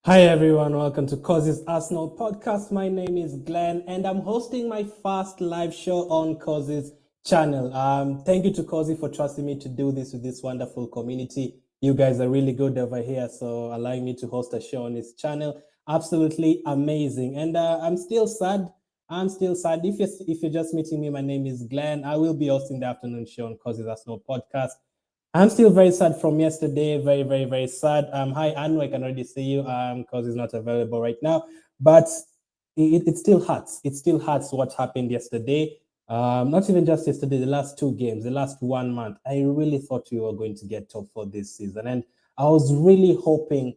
Hi everyone, welcome to Cossy's Arsenal podcast. My name is Glenn and I'm hosting my first live show on Cossy's channel. Thank you to Cossy for trusting me to do this with this wonderful community. You guys are really good over here, so allowing me to host a show on his channel, absolutely amazing. And I'm still sad. If you're just meeting me, my name is Glenn. I will be hosting the afternoon show on Cossy's Arsenal podcast. I'm still very sad from yesterday. Very, very, very sad. Hi, Anu. I can already see you because he's not available right now. But it still hurts. It still hurts what happened yesterday. Not even just yesterday, the last two games, the last 1 month. I really thought we were going to get top four this season. And I was really hoping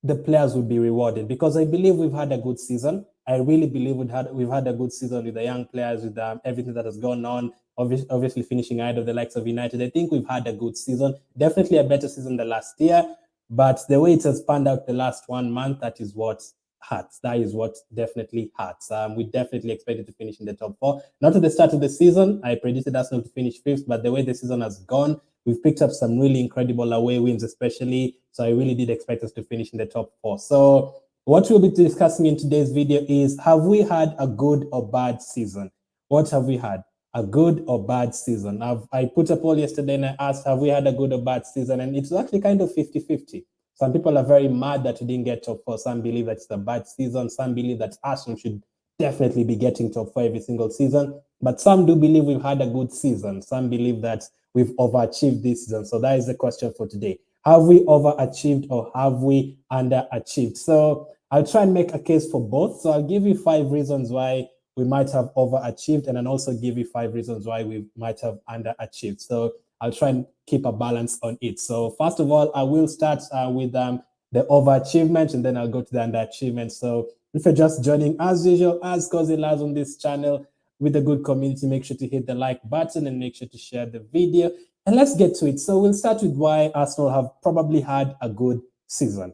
the players would be rewarded because I believe we've had a good season. I really believe we've had a good season with the young players, with everything that has gone on. Obviously, finishing ahead of the likes of United. I think we've had a good season, definitely a better season than last year. But the way it has panned out the last 1 month, that is what hurts. That is what definitely hurts. We definitely expected to finish in the top four. Not at the start of the season. I predicted Arsenal to finish fifth, but the way the season has gone, we've picked up some really incredible away wins, especially. So I really did expect us to finish in the top four. So what we'll be discussing in today's video is, have we had a good or bad season? What have we had? A good or bad season? I put a poll yesterday and I asked, have we had a good or bad season? And it's actually kind of 50-50. Some people are very mad that we didn't get top four. Some believe that it's a bad season. Some believe that Arsenal should definitely be getting top four every single season. But some do believe we've had a good season. Some believe that we've overachieved this season. So that is the question for today. Have we overachieved or have we underachieved? So I'll try and make a case for both. So I'll give you 5 reasons why we might have overachieved, and then also give you 5 reasons why we might have underachieved. So I'll try and keep a balance on it. So first of all, I will start with the overachievement, and then I'll go to the underachievement. So if you're just joining, as usual, as Cossy loves on this channel, with a good community, make sure to hit the like button and make sure to share the video. And let's get to it. So we'll start with why Arsenal have probably had a good season.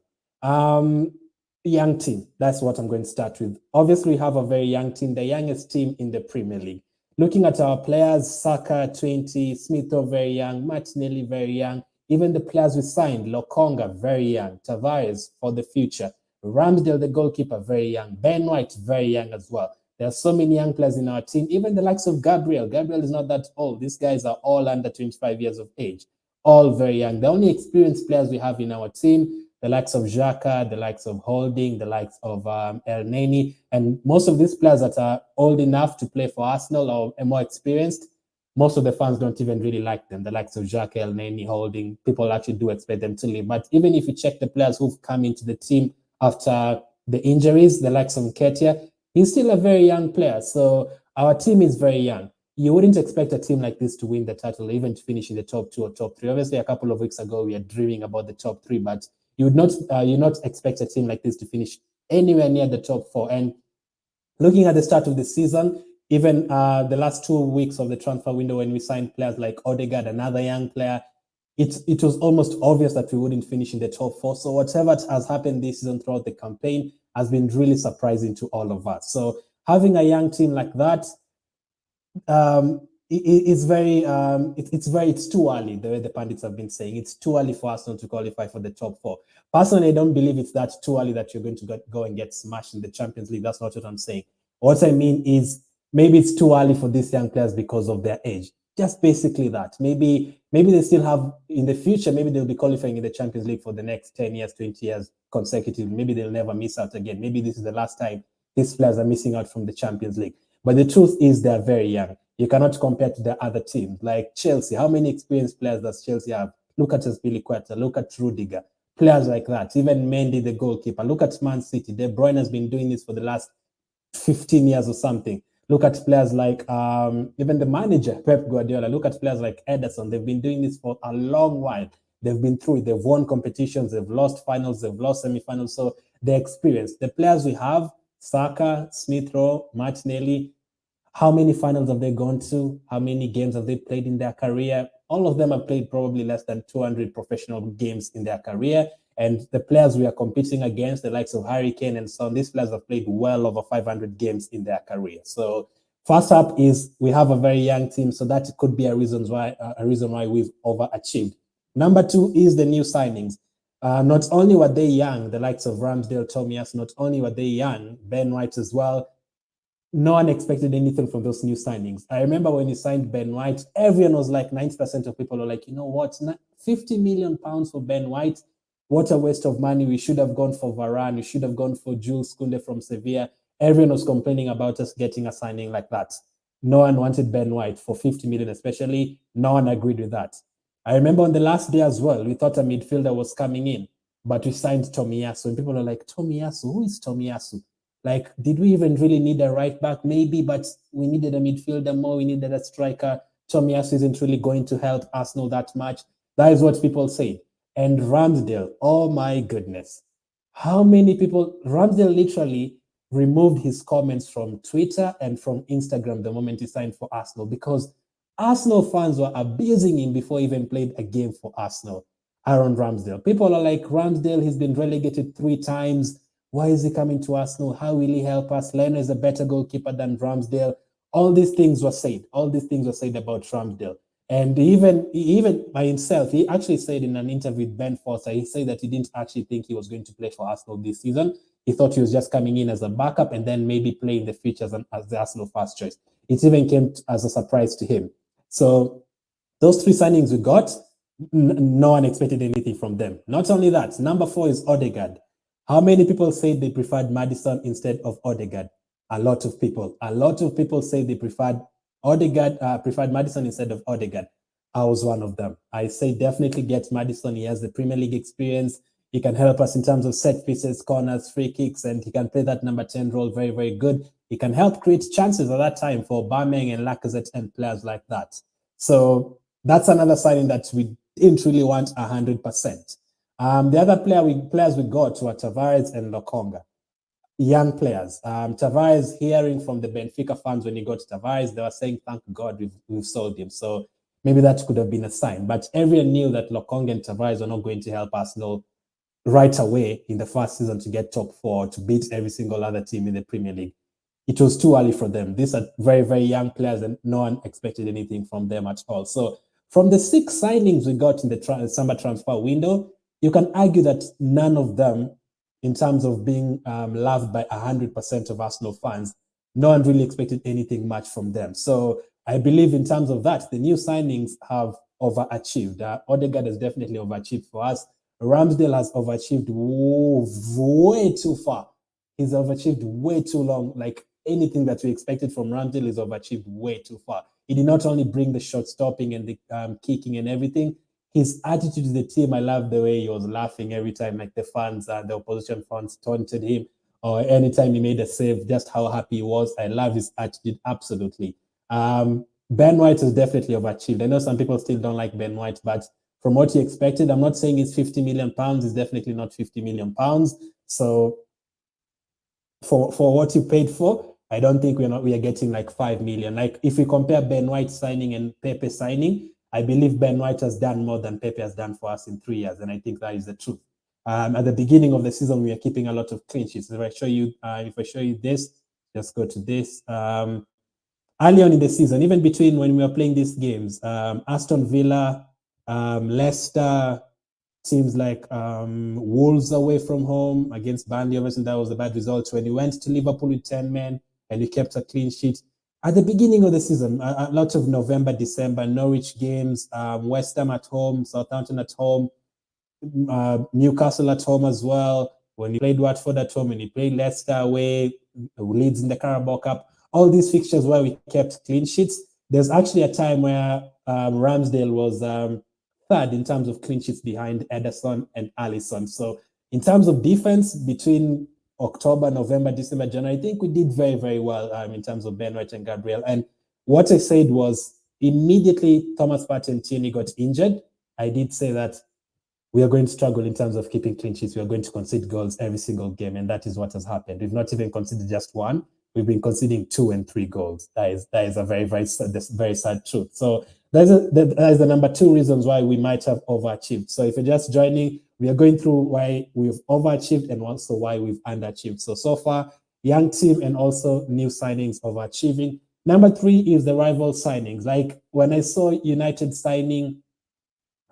Young team, that's what I'm going to start with. Obviously, we have a very young team, the youngest team in the Premier League. Looking at our players, Saka, 20, Smith-Rowe, very young, Martinelli, very young. Even the players we signed, Lokonga, very young, Tavares, for the future. Ramsdale, the goalkeeper, very young. Ben White, very young as well. There are so many young players in our team, even the likes of Gabriel. Gabriel is not that old. These guys are all under 25 years of age, all very young. The only experienced players we have in our team, the likes of Xhaka, the likes of Holding, the likes of El Neni, and most of these players that are old enough to play for Arsenal or more experienced, most of the fans don't even really like them. The likes of Xhaka, El Neni, Holding, people actually do expect them to leave. But even if you check the players who've come into the team after the injuries, the likes of Nketiah, he's still a very young player. So our team is very young. You wouldn't expect a team like this to win the title, even to finish in the top 2 or top 3. Obviously, a couple of weeks ago, we were dreaming about the top 3, but you would not expect a team like this to finish anywhere near the top 4. And looking at the start of the season, even the last 2 weeks of the transfer window, when we signed players like Odegaard, another young player, it was almost obvious that we wouldn't finish in the top 4. So whatever has happened this season throughout the campaign has been really surprising to all of us. So having a young team like that, it's too early. The way the pundits have been saying, it's too early for Arsenal to qualify for the top 4. Personally, I don't believe it's that too early that you're going to go and get smashed in the Champions League. That's not what I'm saying. What I mean is, maybe it's too early for these young players because of their age. Just basically that. Maybe they still have, in the future, maybe they'll be qualifying in the Champions League for the next 10 years, 20 years consecutively. Maybe they'll never miss out again. Maybe this is the last time these players are missing out from the Champions League. But the truth is, they're very young. You cannot compare to the other teams. Like Chelsea, how many experienced players does Chelsea have? Look at Azpilicueta, look at Rudiger, players like that. Even Mendy, the goalkeeper. Look at Man City. De Bruyne has been doing this for the last 15 years or something. Look at players like even the manager, Pep Guardiola. Look at players like Ederson. They've been doing this for a long while. They've been through it. They've won competitions. They've lost finals. They've lost semifinals. So they're experienced. The players we have, Saka, Smith-Rowe, Martinelli, how many finals have they gone to? How many games have they played in their career? All of them have played probably less than 200 professional games in their career. And the players we are competing against, the likes of Harry Kane and so on, these players have played well over 500 games in their career. So first up is we have a very young team, so that could be a reason why we've overachieved. Number 2 is the new signings. Not only were they young, the likes of Ramsdale, Tomias, not only were they young, Ben White as well, no one expected anything from those new signings. I remember when he signed Ben White, everyone was like, 90% of people were like, you know what, 50 million pounds for Ben White. What a waste of money. We should have gone for Varane. We should have gone for Jules Kounde from Sevilla. Everyone was complaining about us getting a signing like that. No one wanted Ben White for 50 million, especially. No one agreed with that. I remember on the last day as well, we thought a midfielder was coming in, but we signed Tomiyasu. And people are like, Tomiyasu? Who is Tomiyasu? Like, did we even really need a right back? Maybe, but we needed a midfielder more. We needed a striker. Tomiyasu isn't really going to help Arsenal that much. That is what people say. And Ramsdale, oh my goodness. How many people, Ramsdale literally removed his comments from Twitter and from Instagram the moment he signed for Arsenal because Arsenal fans were abusing him before he even played a game for Arsenal. Aaron Ramsdale. People are like, Ramsdale, he's been relegated 3 times. Why is he coming to Arsenal? How will he help us? Leno is a better goalkeeper than Ramsdale. All these things were said. All these things were said about Ramsdale. And even by himself, he actually said in an interview with Ben Foster, he said that he didn't actually think he was going to play for Arsenal this season. He thought he was just coming in as a backup and then maybe play in the future as the Arsenal first choice. It even came as a surprise to him. So those 3 signings we got, no one expected anything from them. Not only that, number 4 is Odegaard. How many people say they preferred Maddison instead of Odegaard? A lot of people. A lot of people say they preferred Maddison instead of Odegaard. I was one of them. I say definitely get Maddison. He has the Premier League experience. He can help us in terms of set pieces, corners, free kicks, and he can play that number 10 role very, very good. He can help create chances at that time for Aubameyang and Lacazette and players like that. So that's another signing that we didn't really want 100%. The other players we got were Tavares and Lokonga, young players. Tavares, hearing from the Benfica fans when he got Tavares, they were saying, thank God we've sold him. So maybe that could have been a sign. But everyone knew that Lokonga and Tavares were not going to help Arsenal right away in the first season to get top 4, to beat every single other team in the Premier League. It was too early for them. These are very, very young players and no one expected anything from them at all. So from the 6 signings we got in the summer transfer window, you can argue that none of them, in terms of being loved by 100% of Arsenal fans, no one really expected anything much from them. So I believe in terms of that, the new signings have overachieved. Odegaard has definitely overachieved for us. Ramsdale has overachieved way too far. He's overachieved way too long. Like anything that we expected from Ramsdale is overachieved way too far. He did not only bring the shot stopping and the kicking and everything, his attitude to the team, I love the way he was laughing every time, like the fans, the opposition fans taunted him, or anytime he made a save, just how happy he was. I love his attitude, absolutely. Ben White has definitely overachieved. I know some people still don't like Ben White, but from what he expected, I'm not saying it's 50 million pounds. It's definitely not 50 million pounds. So for what you paid for, I don't think we are getting like 5 million. Like if we compare Ben White signing and Pepe signing, I believe Ben White has done more than Pepe has done for us in 3 years, and I think that is the truth. At the beginning of the season, we are keeping a lot of clean sheets. If I show you this, just go to this. Early on in the season, even between when we were playing these games, Aston Villa, Leicester, teams like Wolves away from home against Burnley, obviously that was a bad result. When we went to Liverpool with 10 men and we kept a clean sheet. At the beginning of the season, a lot of November, December, Norwich games, West Ham at home, Southampton at home, Newcastle at home as well. When you played Watford at home and you played Leicester away, Leeds in the Carabao Cup, all these fixtures where we kept clean sheets. There's actually a time where Ramsdale was third in terms of clean sheets behind Ederson and Alisson. So in terms of defense between October, November, December, January, I think we did very, very well in terms of Ben White and Gabriel. And what I said was immediately Thomas Partey and Tierney got injured, I did say that we are going to struggle in terms of keeping clean sheets. We are going to concede goals every single game, and that is what has happened. We've not even conceded just one. We've been conceding 2 and 3 goals. That is a very, very sad truth. So that is the number 2 reasons why we might have overachieved. So if you're just joining, we are going through why we've overachieved and also why we've underachieved. So far, young team and also new signings overachieving. Number 3 is the rival signings. Like when I saw United signing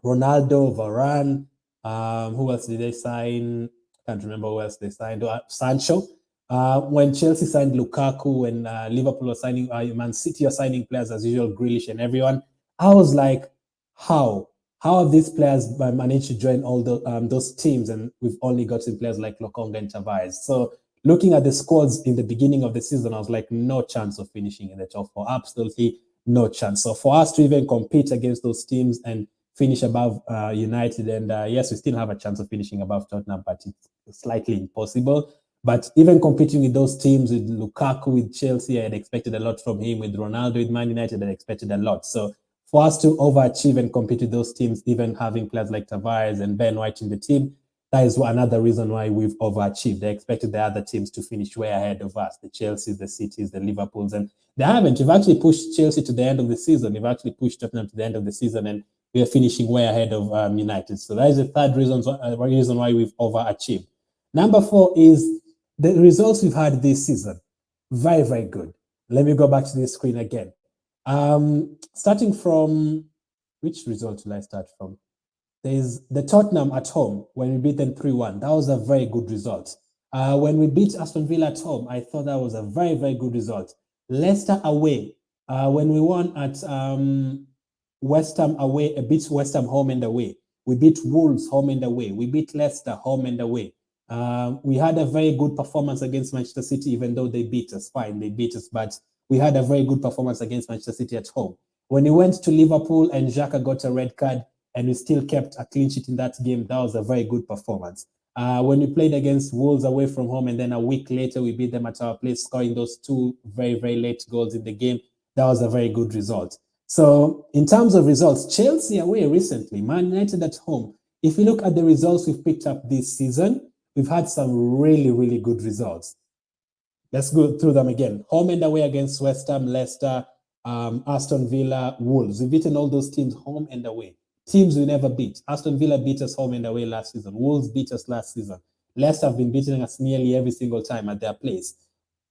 Ronaldo, Varane, Who else did they sign? Can't remember who else they signed. Sancho. When Chelsea signed Lukaku and Liverpool was signing, Man City are signing players as usual, Grealish and everyone. I was like, how? How have these players managed to join all those teams? And we've only gotten players like Lokonga and Tavares. So looking at the squads in the beginning of the season, I was like, no chance of finishing in the top four. Absolutely no chance. So for us to even compete against those teams and finish above United, and yes, we still have a chance of finishing above Tottenham, but it's slightly impossible. But even competing with those teams, with Lukaku, with Chelsea, I had expected a lot from him. With Ronaldo, with Man United, I had expected a lot. So for us to overachieve and compete with those teams, even having players like Tavares and Ben White in the team, that is another reason why we've overachieved. I expected the other teams to finish way ahead of us, the Chelseas, the Cities, the Liverpools, and they haven't. We've actually pushed Chelsea to the end of the season. We've actually pushed Tottenham to the end of the season, and we are finishing way ahead of United. So that is the third reason why we've overachieved. Number 4 is the results we've had this season. Very, very good. Let me go back to this screen again. Starting from, which result will I start from? There's the Tottenham at home when we beat them 3-1. That was a very good result. When we beat Aston Villa at home, I thought that was a very, very good result. Leicester away, when we won at West Ham away, beat West Ham home and away. We beat Wolves home and away. We beat Leicester home and away. We had a very good performance against Manchester City, even though they beat us. Fine, they beat us, but we had a very good performance against Manchester City at home. When we went to Liverpool and Xhaka got a red card, and we still kept a clean sheet in that game, that was a very good performance. When we played against Wolves away from home, and then a week later we beat them at our place, scoring those 2 very, very late goals in the game, that was a very good result. So in terms of results, Chelsea away recently, Man United at home. If you look at the results we've picked up this season, we've had some really, really good results. Let's go through them again. Home and away against West Ham, Leicester, Aston Villa, Wolves. We've beaten all those teams home and away. Teams we never beat. Aston Villa beat us home and away last season. Wolves beat us last season. Leicester have been beating us nearly every single time at their place.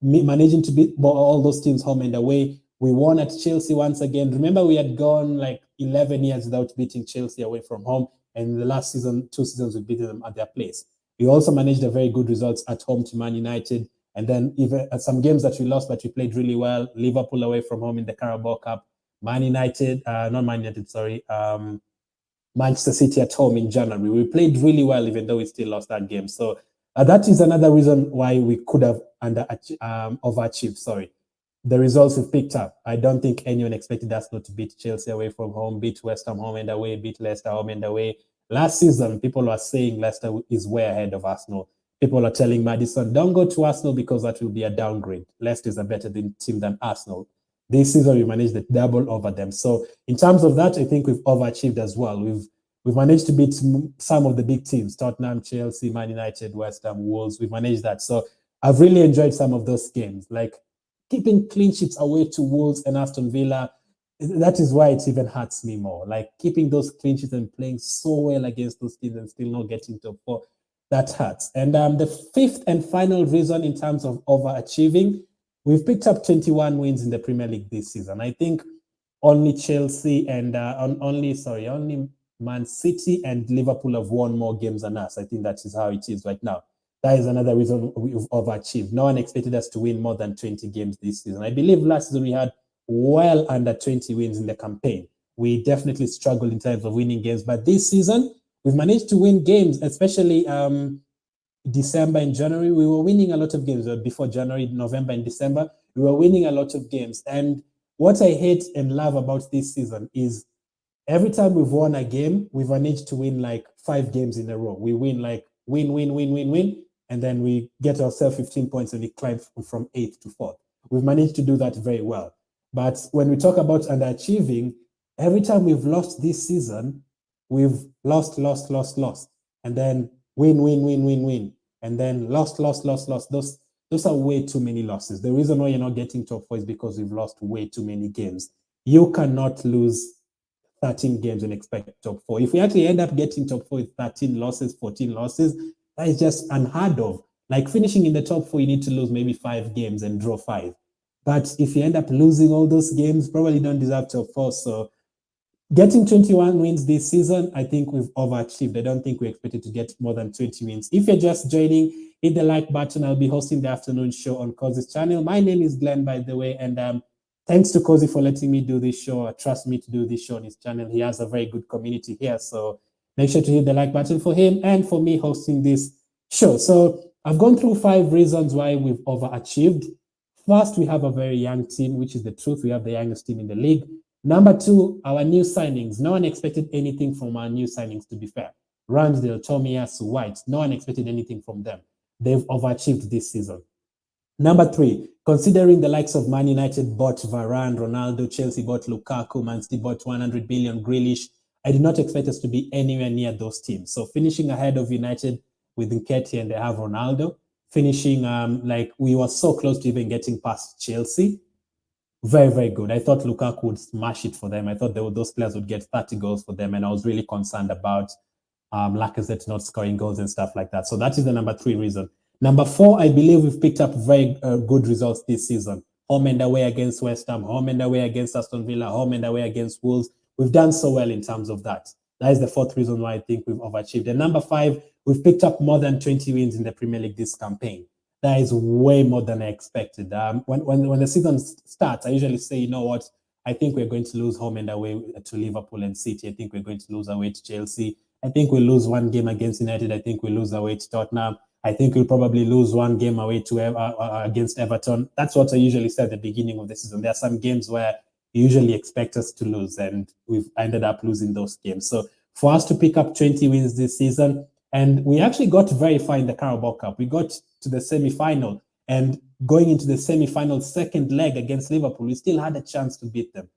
Managing to beat all those teams home and away. We won at Chelsea once again. Remember, we had gone like 11 years without beating Chelsea away from home. And in the last season, 2 seasons, we beat them at their place. We also managed a very good results at home to Man United. And then even at some games that we lost, but we played really well. Liverpool away from home in the Carabao Cup. Man United, not Man United, sorry. Manchester City at home in January. We played really well, even though we still lost that game. So that is another reason why we could have overachieved. Sorry, the results we've picked up. I don't think anyone expected us not to beat Chelsea away from home, beat West Ham home and away, beat Leicester home and away. Last season, people were saying Leicester is way ahead of Arsenal. People are telling Madison, don't go to Arsenal because that will be a downgrade. Leicester is a better team than Arsenal. This season, we managed the double over them. So in terms of that, I think we've overachieved as well. We've managed to beat some of the big teams, Tottenham, Chelsea, Man United, West Ham, Wolves. We've managed that. So I've really enjoyed some of those games, like keeping clean sheets away to Wolves and Aston Villa. That is why it even hurts me more. Like keeping those clean sheets and playing so well against those teams and still not getting top 4, that hurts. And the 5th and final reason in terms of overachieving, we've picked up 21 wins in the Premier League this season. I think only Chelsea and only Man City and Liverpool have won more games than us. I think that is how it is right now. That is another reason we've overachieved. No one expected us to win more than 20 games this season. I believe last season we had well under 20 wins in the campaign. We definitely struggled in terms of winning games, but this season we've managed to win games, especially December and January. We were winning a lot of games before January, November, and December. We were winning a lot of games. And what I hate and love about this season is every time we've won a game, we've managed to win like 5 games in a row. We win like win. And then we get ourselves 15 points and we climb from 8th to 4th. We've managed to do that very well. But when we talk about underachieving, every time we've lost this season, we've lost. And then win. And then lost. Those are way too many losses. The reason why you're not getting top 4 is because we've lost way too many games. You cannot lose 13 games and expect top 4. If we actually end up getting top 4 with 13 losses, 14 losses, that is just unheard of. Like finishing in the top 4, you need to lose maybe 5 games and draw 5. But if you end up losing all those games, probably don't deserve top 4. So Getting 21 wins this season, I think we've overachieved. I don't think we expected to get more than 20 wins. If you're just joining, hit the like button. I'll be hosting the afternoon show on Cossy's channel. My name is Glenn, by the way, and thanks to Cossy for letting me do this show. Trust me to do this show on his channel. He has a very good community here, so make sure to hit the like button for him and for me hosting this show. So I've gone through 5 reasons why we've overachieved. First, we have a very young team, which is the truth. We have the youngest team in the league. Number 2, our new signings. No one expected anything from our new signings, to be fair. Ramsdale, Tomiyasu, White, no one expected anything from them. They've overachieved this season. Number 3, considering the likes of Man United bought Varane, Ronaldo, Chelsea bought Lukaku, Man City bought 100 billion, Grealish, I did not expect us to be anywhere near those teams. So finishing ahead of United with Nketiah and they have Ronaldo, finishing like we were so close to even getting past Chelsea. Very, very good. I thought Lukaku would smash it for them. I thought those players would get 30 goals for them, and I was really concerned about Lacazette not scoring goals and stuff like that. So that is the number 3 reason. Number 4, I believe we've picked up very good results this season. Home and away against West Ham, home and away against Aston Villa, home and away against Wolves. We've done so well in terms of that. That is the 4th reason why I think we've overachieved. And number 5, we've picked up more than 20 wins in the Premier League this campaign. That is way more than I expected. When the season starts, I usually say, you know what, I think we're going to lose home and away to Liverpool and City. I think we're going to lose away to Chelsea. I think we'll lose 1 game against United. I think we'll lose away to Tottenham. I think we'll probably lose 1 game away to against Everton. That's what I usually say at the beginning of the season. There are some games where you usually expect us to lose, and we've ended up losing those games. So for us to pick up 20 wins this season, and we actually got very far in the Carabao Cup. We got to the semi-final, and going into the semi-final second leg against Liverpool, we still had a chance to beat them.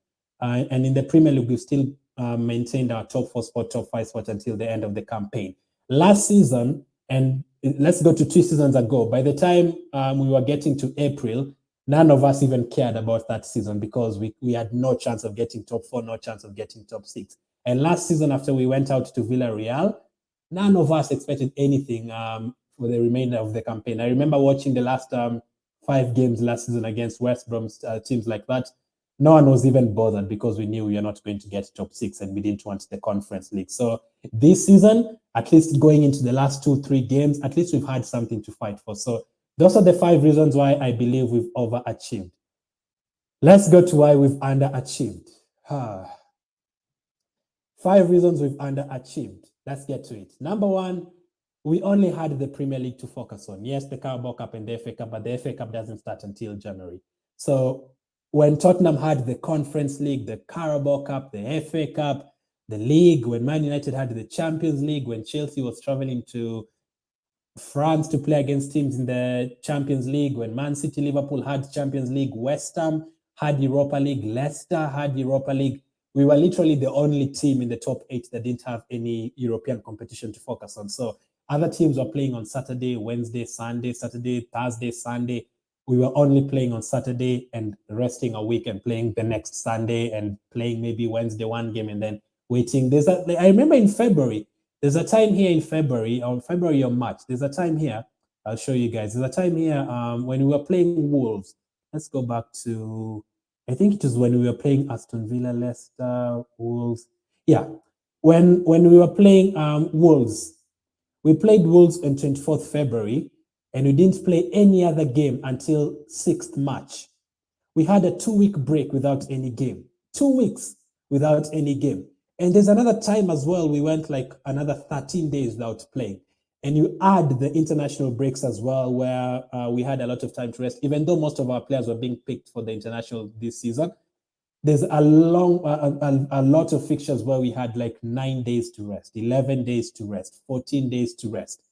And in the Premier League, we've still maintained our top 4 spot, top 5 spot until the end of the campaign. Last season, and let's go to 2 seasons ago, by the time we were getting to April, none of us even cared about that season because we had no chance of getting top 4, no chance of getting top 6. And last season, after we went out to Villarreal, none of us expected anything for the remainder of the campaign. I remember watching the last 5 games last season against West Brom teams like that. No one was even bothered because we knew we were not going to get top 6 and we didn't want the Conference League. So this season, at least going into the last 2-3 games, at least we've had something to fight for. So those are the 5 reasons why I believe we've overachieved. Let's go to why we've underachieved. 5 reasons we've underachieved. Let's get to it. Number 1, we only had the Premier League to focus on. Yes, the Carabao Cup and the FA Cup, but the FA Cup doesn't start until January. So when Tottenham had the Conference League, the Carabao Cup, the FA Cup, the league, when Man United had the Champions League, when Chelsea was traveling to France to play against teams in the Champions League, when Man City, Liverpool had Champions League, West Ham had Europa League, Leicester had Europa League, we were literally the only team in the top 8 that didn't have any European competition to focus on. So other teams were playing on Saturday, Wednesday, Sunday, Saturday, Thursday, Sunday. We were only playing on Saturday and resting a week and playing the next Sunday and playing maybe Wednesday 1 game and then waiting. I remember in February, there's a time here in February or March. There's a time here. I'll show you guys. There's a time here when we were playing Wolves. Let's go back to, I think it was when we were playing Aston Villa, Leicester, Wolves. Yeah, when we were playing Wolves. We played Wolves on 24th February, and we didn't play any other game until 6th March. We had a 2-week break without any game. 2 weeks without any game. And there's another time as well, we went like another 13 days without playing. And you add the international breaks as well, where we had a lot of time to rest, even though most of our players were being picked for the international this season. There's a lot of fixtures where we had like 9 days to rest, 11 days to rest, 14 days to rest.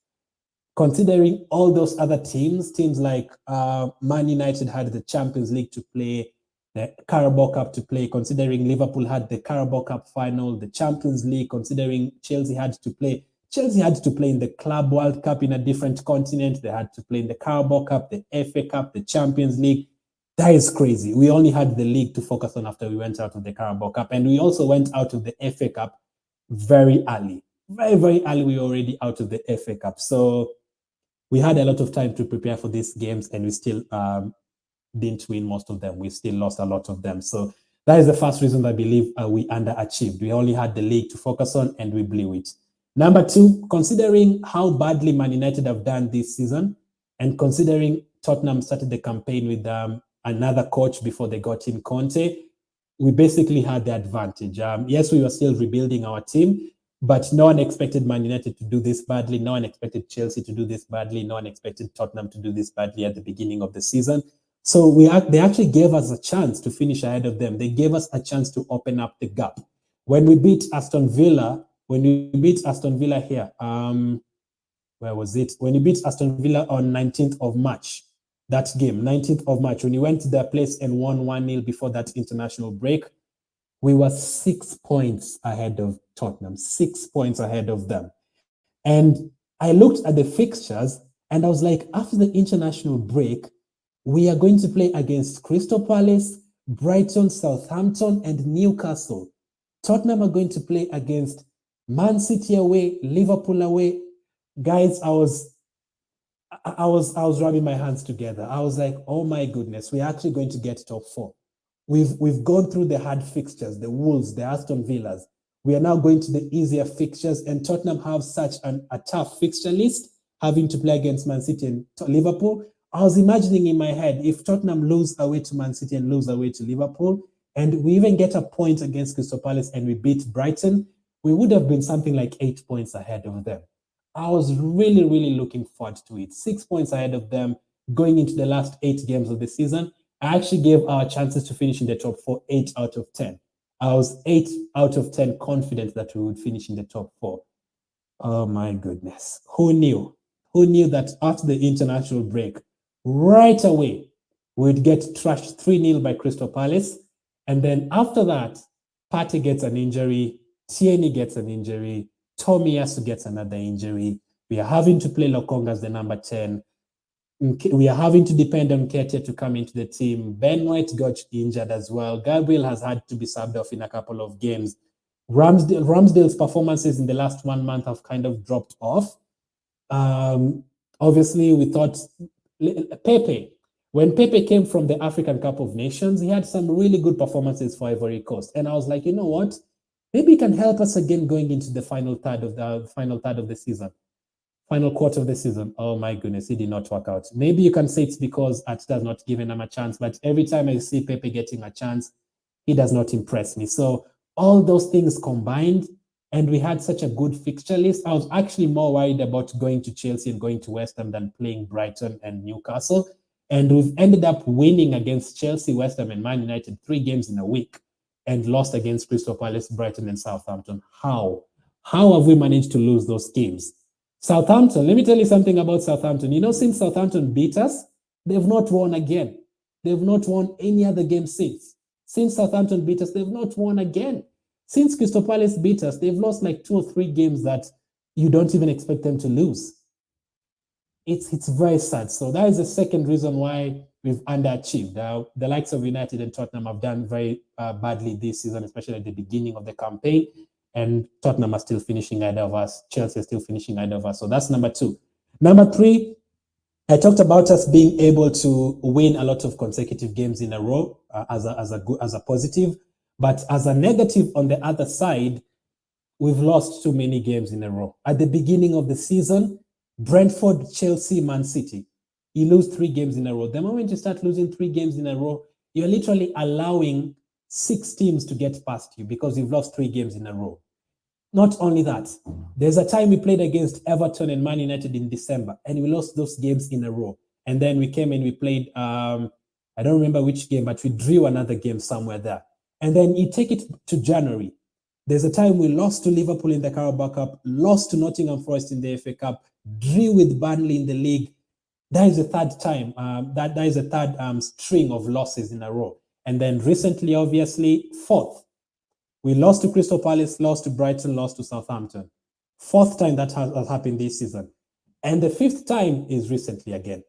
Considering all those other teams like Man United had the Champions League to play, the Carabao Cup to play, considering Liverpool had the Carabao Cup final, the Champions League, considering Chelsea had to play in the Club World Cup in a different continent. They had to play in the Carabao Cup, the FA Cup, the Champions League. That is crazy. We only had the league to focus on after we went out of the Carabao Cup. And we also went out of the FA Cup very early. Very, very early, we were already out of the FA Cup. So we had a lot of time to prepare for these games, and we still didn't win most of them. We still lost a lot of them. So That is the first reason I believe we underachieved. We only had the league to focus on and we blew it. Number two, considering how badly Man United have done this season and considering Tottenham started the campaign with another coach before they got in Conte, we basically had the advantage. Yes, we were still rebuilding our team, but no one expected Man United to do this badly. No one expected Chelsea to do this badly. No one expected Tottenham to do this badly at the beginning of the season. So they actually gave us a chance to finish ahead of them. They gave us a chance to open up the gap. When we beat Aston Villa here, where was it? When we beat Aston Villa on 19th of March, that game, 19th of March, when we went to their place and won 1-0 before that international break, we were 6 points ahead of Tottenham, 6 points ahead of them. And I looked at the fixtures and I was like, after the international break, we are going to play against Crystal Palace, Brighton, Southampton, and Newcastle. Tottenham are going to play against Man City away, Liverpool away. Guys, I was rubbing my hands together. I was like, oh my goodness, we're actually going to get top four. We've gone through the hard fixtures, the Wolves, the Aston Villas. We are now going to the easier fixtures, and Tottenham have such a tough fixture list, having to play against Man City and Liverpool. I was imagining in my head, if Tottenham lose away to Man City and lose away to Liverpool, and we even get a point against Crystal Palace and we beat Brighton, we would have been something like 8 points ahead of them. I was really, really looking forward to it. 6 points ahead of them going into the last 8 games of the season. I actually gave our chances to finish in the top 4 8 out of 10. I was 8 out of 10 confident that we would finish in the top 4. Oh my goodness. Who knew? Who knew that after the international break, right away, we'd get trashed 3-0 by Crystal Palace. And then after that, Partey gets an injury, Tierney gets an injury, Tomiyasu gets another injury. We are having to play Lokonga as the number 10. We are having to depend on Ketia to come into the team. Ben White got injured as well. Gabriel has had to be subbed off in a couple of games. Ramsdale's performances in the last 1 month have kind of dropped off. Obviously, we thought Pepe, when Pepe came from the African Cup of Nations, he had some really good performances for Ivory Coast. And I was like, you know what? Maybe he can help us again going into the final third of the season. Final quarter of the season. Oh my goodness, he did not work out. Maybe you can say it's because Arteta has not given him a chance, but every time I see Pepe getting a chance, he does not impress me. So all those things combined, and we had such a good fixture list. I was actually more worried about going to Chelsea and going to West Ham than playing Brighton and Newcastle. And we've ended up winning against Chelsea, West Ham, and Man United 3 games in a week and lost against Crystal Palace, Brighton, and Southampton. How? How have we managed to lose those games? Southampton, let me tell you something about Southampton. You know, since Southampton beat us, they've not won again. They've not won any other game since. Since Southampton beat us, they've not won again. Since Crystal Palace beat us, they've lost like 2 or 3 games that you don't even expect them to lose. It's very sad. So that is the second reason why we've underachieved. The likes of United and Tottenham have done very badly this season, especially at the beginning of the campaign. And Tottenham are still finishing ahead of us. Chelsea is still finishing ahead of us. So that's number 2. Number 3, I talked about us being able to win a lot of consecutive games in a row as a positive. But as a negative on the other side, we've lost too many games in a row. At the beginning of the season, Brentford, Chelsea, Man City, you lose 3 games in a row. The moment you start losing 3 games in a row, you're literally allowing 6 teams to get past you because you've lost 3 games in a row. Not only that, there's a time we played against Everton and Man United in December, and we lost those games in a row. And then we came and we played, I don't remember which game, but we drew another game somewhere there. And then you take it to January. There's a time we lost to Liverpool in the Carabao Cup, lost to Nottingham Forest in the FA Cup, drew with Burnley in the league. That is the third time, that is a third string of losses in a row. And then recently, obviously, 4th. We lost to Crystal Palace, lost to Brighton, lost to Southampton. 4th time that has happened this season. And the 5th time is recently again.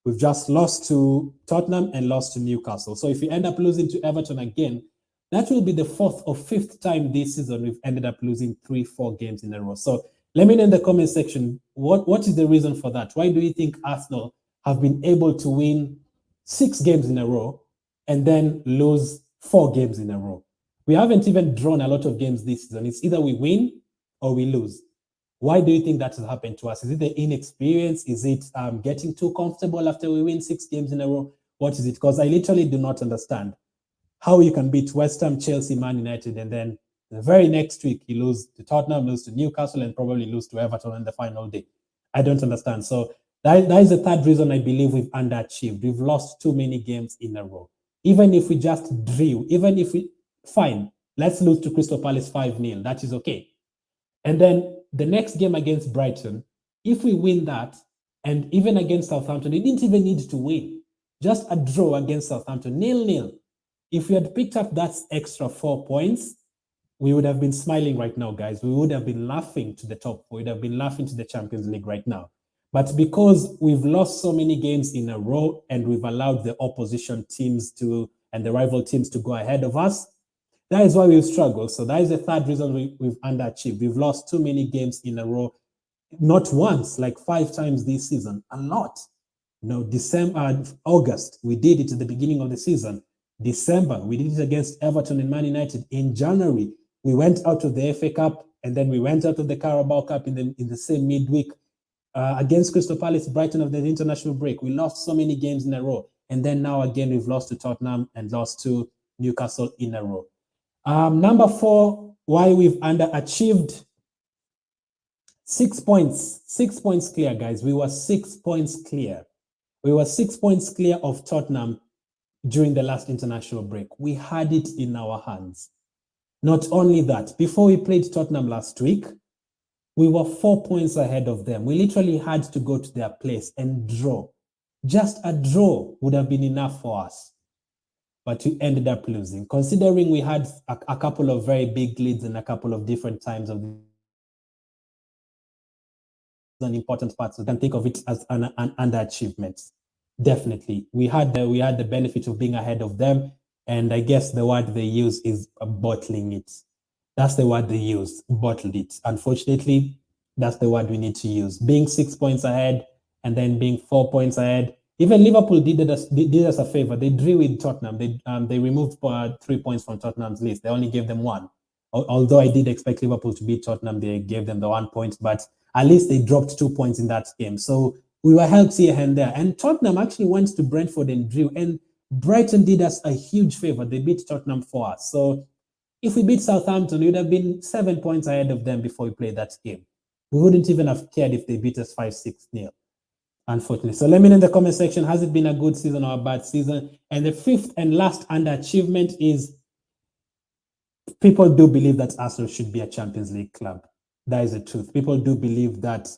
We've just lost to Tottenham and lost to Newcastle. So if we end up losing to Everton again, that will be the 4th or 5th time this season we've ended up losing 3-4 games in a row. So let me know in the comment section, what is the reason for that? Why do you think Arsenal have been able to win 6 games in a row and then lose 4 games in a row. We haven't even drawn a lot of games this season. It's either we win or we lose. Why do you think that has happened to us? Is it the inexperience? Is it getting too comfortable after we win 6 games in a row? What is it? Because I literally do not understand how you can beat West Ham, Chelsea, Man United, and then the very next week you lose to Tottenham, lose to Newcastle, and probably lose to Everton on the final day. I don't understand. So that is the third reason I believe we've underachieved. We've lost too many games in a row. Even if we just drew, even if we, fine, let's lose to Crystal Palace 5-0. That is okay. And then the next game against Brighton, if we win that, and even against Southampton, we didn't even need to win. Just a draw against Southampton, 0-0. If we had picked up that extra 4 points, we would have been smiling right now, guys. We would have been laughing to the top. We would have been laughing to the Champions League right now. But because we've lost so many games in a row and we've allowed the opposition teams to and the rival teams to go ahead of us, that is why we've struggled. So that is the third reason we've underachieved. We've lost too many games in a row, not once, like 5 times this season, a lot. December, August, we did it at the beginning of the season. December, we did it against Everton and Man United. In January, we went out of the FA Cup and then we went out of the Carabao Cup in the same midweek against Crystal Palace, Brighton of the international break. We lost so many games in a row. And then now again, we've lost to Tottenham and lost to Newcastle in a row. Number 4, why we've underachieved. 6 points. 6 points clear, guys. We were 6 points clear. We were 6 points clear of Tottenham during the last international break. We had it in our hands. Not only that, before we played Tottenham last week, we were 4 points ahead of them. We literally had to go to their place and draw. Just a draw would have been enough for us. But we ended up losing. Considering we had a couple of very big leads and a couple of different times of an important part, so you can think of it as an underachievement. Definitely, we had the benefit of being ahead of them, and I guess the word they use is bottling it. That's the word they use, bottled it. Unfortunately, that's the word we need to use. Being 6 points ahead and then being 4 points ahead. Even Liverpool did us a favor. They drew with Tottenham. They removed 3 points from Tottenham's list. They only gave them 1. Although I did expect Liverpool to beat Tottenham, they gave them the 1 point, but at least they dropped 2 points in that game. So we were helped here and there. And Tottenham actually went to Brentford and drew. And Brighton did us a huge favor. They beat Tottenham for us. So if we beat Southampton, we would have been 7 points ahead of them before we played that game. We wouldn't even have cared if they beat us 5-6-0, unfortunately. So let me know in the comment section, has it been a good season or a bad season? And the 5th and last underachievement is people do believe that Arsenal should be a Champions League club. That is the truth. People do believe that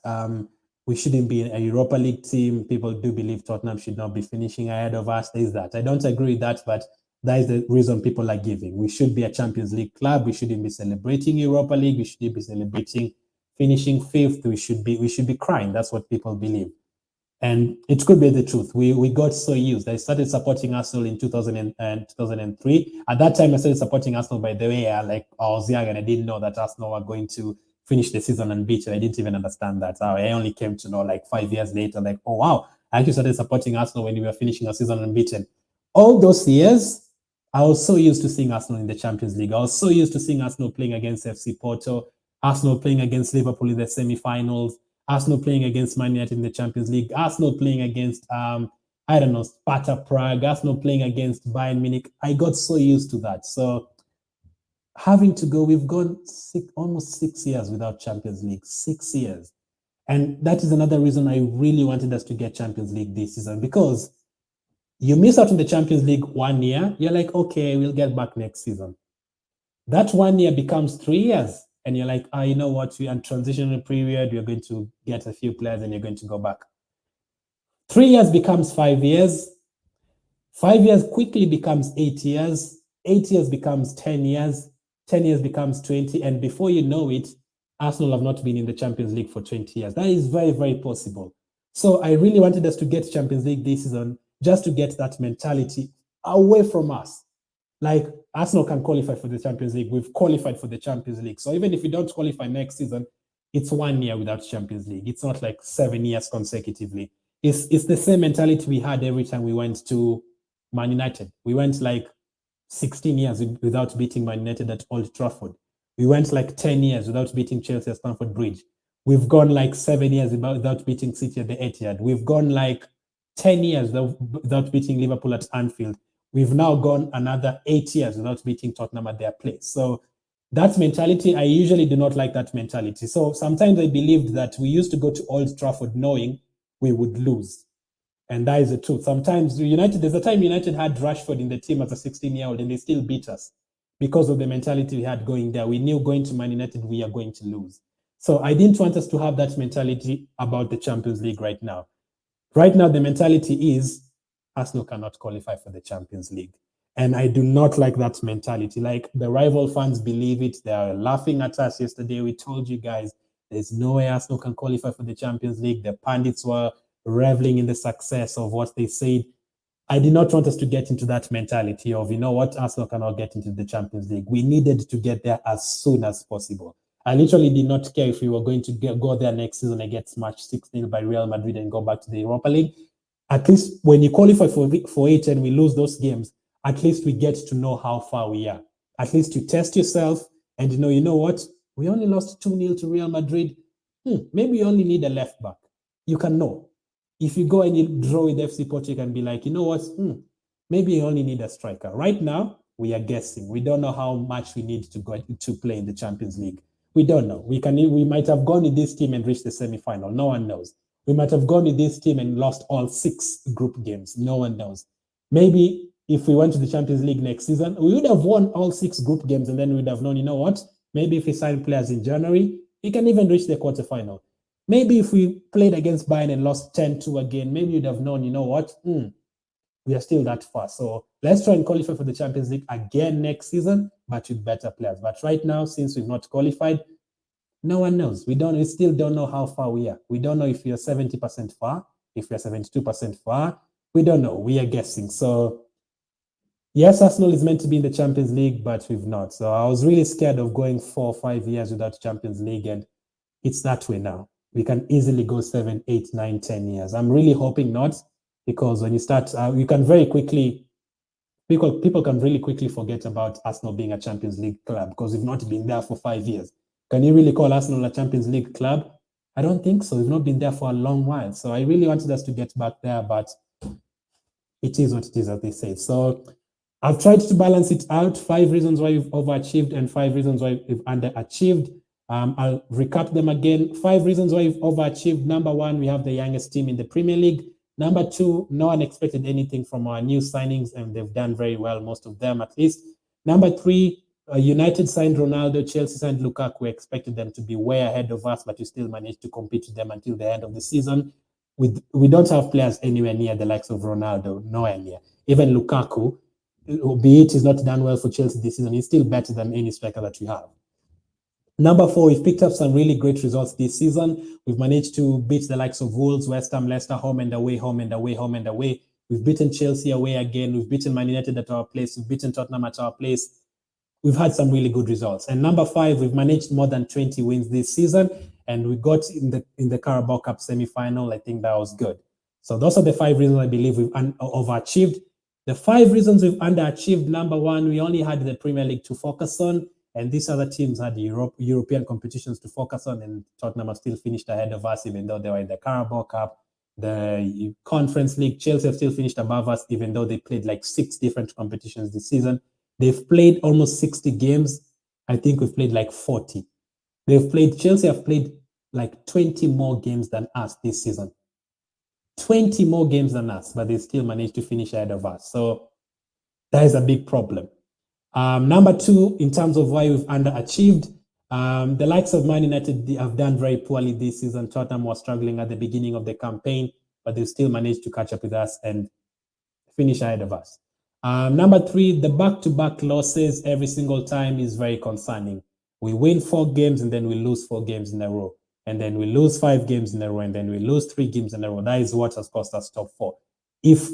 we shouldn't be a Europa League team. People do believe Tottenham should not be finishing ahead of us. There is that. I don't agree with that, but that is the reason people are giving. We should be a Champions League club. We shouldn't be celebrating Europa League. We shouldn't be celebrating finishing 5th. We should be crying. That's what people believe. And it could be the truth. We got so used. I started supporting Arsenal in 2003. At that time, I started supporting Arsenal, by the way. I was young and I didn't know that Arsenal were going to finish the season unbeaten. I didn't even understand that. I only came to know 5 years later, oh, wow, I actually started supporting Arsenal when we were finishing our season unbeaten. All those years, I was so used to seeing Arsenal in the Champions League. I was so used to seeing Arsenal playing against FC Porto, Arsenal playing against Liverpool in the semi-finals, Arsenal playing against Man United in the Champions League, Arsenal playing against, Sparta Prague, Arsenal playing against Bayern Munich. I got so used to that. So we've gone almost 6 years without Champions League, 6 years. And that is another reason I really wanted us to get Champions League this season, because you miss out on the Champions League 1 year, you're like, okay, we'll get back next season. That 1 year becomes 3 years. And you're like, you know what, we're in transitional period, you're going to get a few players and you're going to go back. 3 years becomes 5 years. 5 years quickly becomes 8 years. 8 years becomes 10 years. 10 years becomes 20. And before you know it, Arsenal have not been in the Champions League for 20 years. That is very, very possible. So I really wanted us to get Champions League this season, just to get that mentality away from us. Arsenal can qualify for the Champions League. We've qualified for the Champions League. So even if we don't qualify next season, it's 1 year without Champions League. It's not 7 years consecutively. It's the same mentality we had every time we went to Man United. We went 16 years without beating Man United at Old Trafford. We went like 10 years without beating Chelsea at Stamford Bridge. We've gone like 7 years without beating City at the Etihad. We've gone like 10 years without beating Liverpool at Anfield. We've now gone another 8 years without beating Tottenham at their place. So that mentality, I usually do not like that mentality. So sometimes I believed that we used to go to Old Trafford knowing we would lose. And that is the truth. Sometimes there's a time United had Rashford in the team as a 16-year-old and they still beat us because of the mentality we had going there. We knew going to Man United, we are going to lose. So I didn't want us to have that mentality about the Champions League right now. Right now, the mentality is Arsenal cannot qualify for the Champions League. And I do not like that mentality. Like the rival fans believe it. They are laughing at us yesterday. We told you guys there's no way Arsenal can qualify for the Champions League. The pundits were reveling in the success of what they said. I did not want us to get into that mentality of, you know what, Arsenal cannot get into the Champions League. We needed to get there as soon as possible. I literally did not care if we were going to go there next season and get smashed 6-0 by Real Madrid and go back to the Europa League. At least when you qualify for it and we lose those games, at least we get to know how far we are. At least you test yourself and you know what? We only lost 2-0 to Real Madrid. Maybe you only need a left back. You can know. If you go and you draw with FC Porto, you can be like, you know what? Maybe you only need a striker. Right now, we are guessing. We don't know how much we need to go to play in the Champions League. We don't know. We might have gone with this team and reached the semi-final. No one knows. We might have gone with this team and lost all 6 group games. No one knows. Maybe if we went to the Champions League next season, we would have won all 6 group games and then we would have known, you know what? Maybe if we sign players in January, we can even reach the quarterfinal. Maybe if we played against Bayern and lost 10-2 again, maybe you'd have known, you know what? We are still that far. So let's try and qualify for the Champions League again next season, but with better players. But right now, since we've not qualified, no one knows. We still don't know how far we are. We don't know if we are 70% far, if we are 72% far. We don't know. We are guessing. So yes, Arsenal is meant to be in the Champions League, but we've not. So I was really scared of going 4 or 5 years without Champions League, and it's that way now. We can easily go 7, 8, 9, 10 years. I'm really hoping not, because when you start, you can very quickly, people can really quickly forget about Arsenal being a Champions League club because we've not been there for 5 years. Can you really call Arsenal a Champions League club? I don't think so. We've not been there for a long while. So I really wanted us to get back there, but it is what it is, as they say. So I've tried to balance it out. 5 reasons why we've overachieved and 5 reasons why we've underachieved. I'll recap them again. 5 reasons why we've overachieved. Number 1, we have the youngest team in the Premier League. Number 2, no one expected anything from our new signings, and they've done very well, most of them at least. Number 3, United signed Ronaldo, Chelsea signed Lukaku. We expected them to be way ahead of us, but we still managed to compete with them until the end of the season. We don't have players anywhere near the likes of Ronaldo, nowhere near. Even Lukaku, be it he's not done well for Chelsea this season, he's still better than any striker that we have. Number 4, we've picked up some really great results this season. We've managed to beat the likes of Wolves, West Ham, Leicester, home and away, home and away, home and away. We've beaten Chelsea away again. We've beaten Man United at our place. We've beaten Tottenham at our place. We've had some really good results. And number 5, we've managed more than 20 wins this season, and we got in the Carabao Cup semi-final. I think that was good. So those are the 5 reasons I believe we've overachieved. The 5 reasons we've underachieved. Number 1, we only had the Premier League to focus on, and these other teams had European competitions to focus on, and Tottenham have still finished ahead of us, even though they were in the Carabao Cup. The Conference League, Chelsea have still finished above us, even though they played like 6 different competitions this season. They've played almost 60 games. I think we've played like 40. Chelsea have played like 20 more games than us this season. 20 more games than us, but they still managed to finish ahead of us. So that is a big problem. Number 2, in terms of why we've underachieved, the likes of Man United have done very poorly this season. Tottenham was struggling at the beginning of the campaign, but they still managed to catch up with us and finish ahead of us. Number 3, the back-to-back losses every single time is very concerning. We win 4 games and then we lose 4 games in a row. And then we lose 5 games in a row, and then we lose 3 games in a row. That is what has cost us top 4. If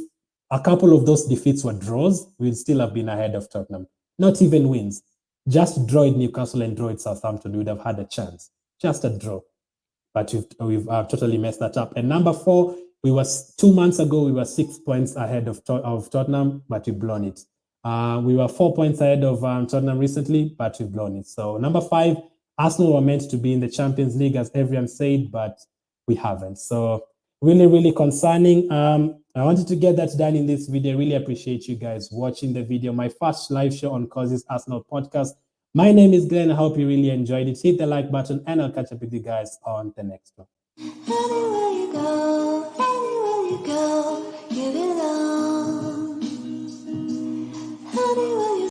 a couple of those defeats were draws, we'd still have been ahead of Tottenham. Not even wins. Just draw at Newcastle and draw at Southampton, we would have had a chance. Just a draw. But we've totally messed that up. And number 4, 2 months ago, we were 6 points ahead of Tottenham, but we've blown it. We were 4 points ahead of Tottenham recently, but we've blown it. So number 5, Arsenal were meant to be in the Champions League, as everyone said, but we haven't. So really, really concerning. I wanted to get that done in this video. Really appreciate you guys watching the video. My first live show on Cossy's Arsenal podcast. My name is Glenn. I hope you really enjoyed it. Hit the like button, and I'll catch up with you guys on the next one. Anywhere you go, anywhere you go.